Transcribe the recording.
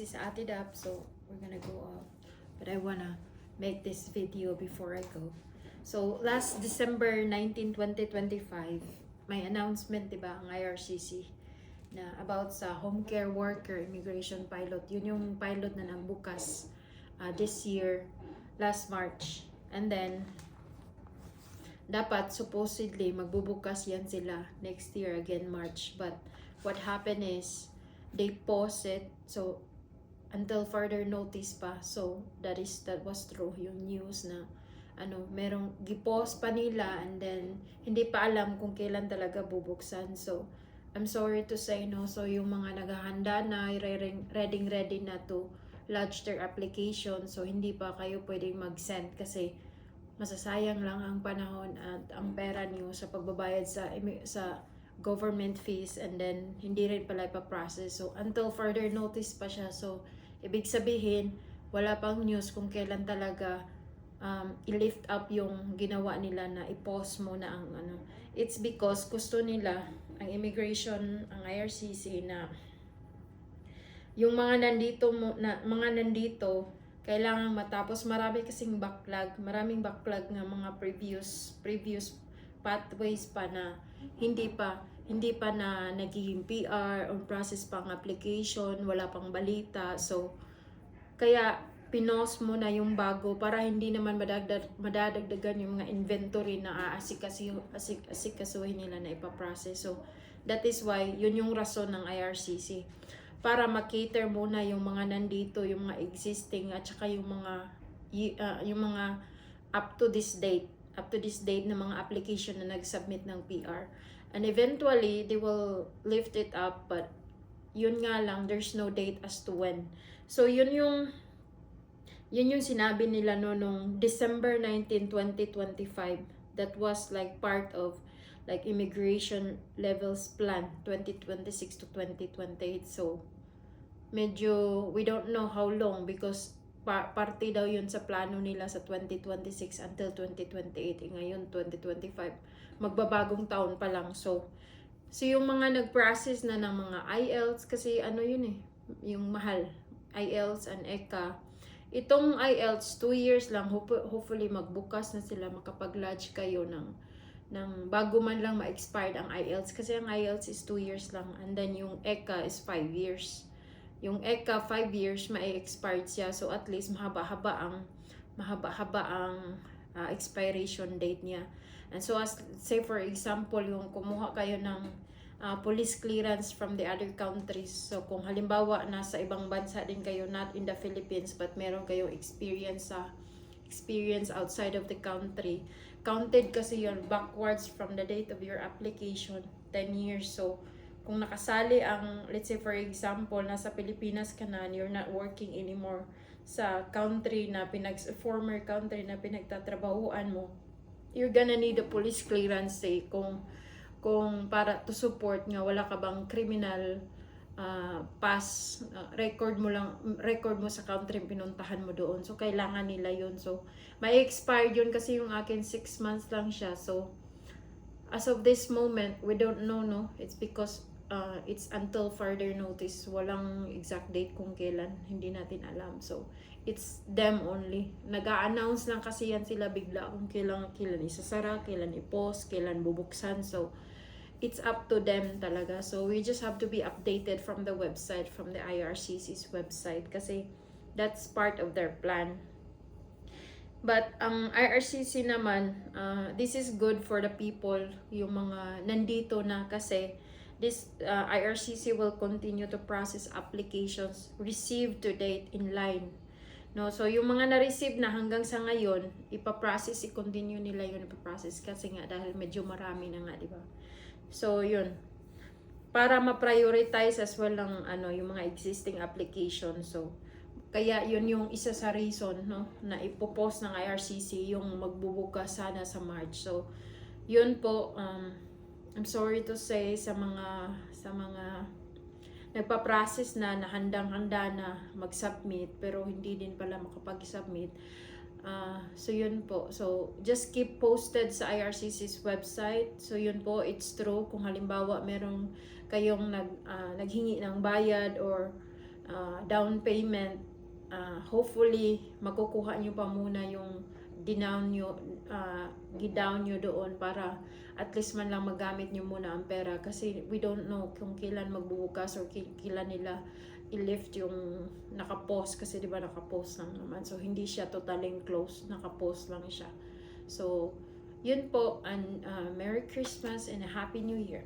This is Ate Dap, so we're gonna go out. But I wanna make this video before I go. So, last December 19, 2025, may announcement, diba, ang IRCC na about sa home care worker immigration pilot. Yun yung pilot na nagbukas this year, last March. And then, dapat supposedly magbubukas yan sila next year again, March. But what happened is, they paused it. So, until further notice pa. So that was true yung news na merong gipost pa nila and then hindi pa alam kung kailan talaga bubuksan. So I'm sorry to say no. So yung mga naghahanda na ready na to lodge their application, so hindi pa kayo pwedeng mag-send kasi masasayang lang ang panahon at ang pera niyo sa pagbabayad sa government fees, and then hindi rin pala ipaprocess. So until further notice pa siya. So ibig sabihin, wala pang news kung kailan talaga i-lift up yung ginawa nila na i-pause muna ang It's because gusto nila, ang immigration, ang IRCC, na yung mga nandito, kailangan matapos. Maraming backlog ng mga previous pathways pa na hindi pa na nagiging PR, on process pang application, wala pang balita. So kaya pinos mo na yung bago para hindi naman madadagdagan yung mga inventory na asikasuhin nila na ipaprocess. So that is why yun yung rason ng IRCC, para makater muna yung mga nandito, yung mga existing, at saka yung mga up to this date na mga application na nag-submit ng PR. And eventually, they will lift it up, but yun nga lang, there's no date as to when. So yun yung sinabi nila nung December 19, 2025. That was like part of like immigration levels plan 2026 to 2028. So medyo we don't know how long, because parte daw yun sa plano nila sa 2026 until 2028. Ngayon 2025, magbabagong taon pa lang. So yung mga nag-process na ng mga IELTS, kasi yun yung mahal, IELTS and ECA. Itong IELTS 2 years lang, hopefully magbukas na sila, makapag-lodge kayo ng bago man lang ma-expired ang IELTS, kasi ang IELTS is 2 years lang, and then yung ECA is 5 years. Yung ECA 5 years ma-expired siya, so at least mahaba-haba ang expiration date niya. And so as say for example, yung kumuha kayo ng police clearance from the other countries. So kung halimbawa nasa ibang bansa din kayo, not in the Philippines, but meron kayong experience outside of the country, counted kasi yun backwards from the date of your application, 10 years. So kung nakasali let's say for example, nasa Pilipinas ka na and you're not working anymore sa country na former country na pinagtatrabahuan mo, you're gonna need a police clearance, kung para to support nga wala ka bang criminal past record mo sa country pinuntahan mo doon. So kailangan nila yun. So may expired yun, kasi yung akin 6 months lang siya. So as of this moment, we don't know, no? It's because it's until further notice. Walang exact date kung kailan, hindi natin alam. So it's them only. Nag-a-announce lang kasi yan sila bigla kung kailan isasara, kailan i-post, kailan bubuksan. So it's up to them talaga. So we just have to be updated from the website, from the IRCC's website, kasi that's part of their plan. But ang IRCC naman, this is good for the people, yung mga nandito na, kasi this IRCC will continue to process applications received to date in line. No, so yung mga na-receive na hanggang sa ngayon, ipaprocess, i-continue nila yun ipaprocess, kasi nga dahil medyo marami na nga, di ba? So yun, para ma-prioritize as well ng yung mga existing application. So kaya yun yung isa sa reason, no, na ipopost ng IRCC yung magbubukas sana sa March. So yun po, I'm sorry to say sa mga nagpa-process na handang-handa na mag-submit pero hindi din pala makapag-submit. So yun po. So just keep posted sa IRCC's website. So yun po, it's true kung halimbawa merong kayong naghingi ng bayad or down payment. Hopefully makukuha nyo pa muna yung gidown nyo doon para at least man lang magamit nyo muna ang pera, kasi we don't know kung kailan magbubukas or kailan nila i-lift yung nakapost, kasi di ba nakapost lang naman, so hindi siya totally closed, nakapost lang siya. So yun po, and Merry Christmas and a Happy New Year.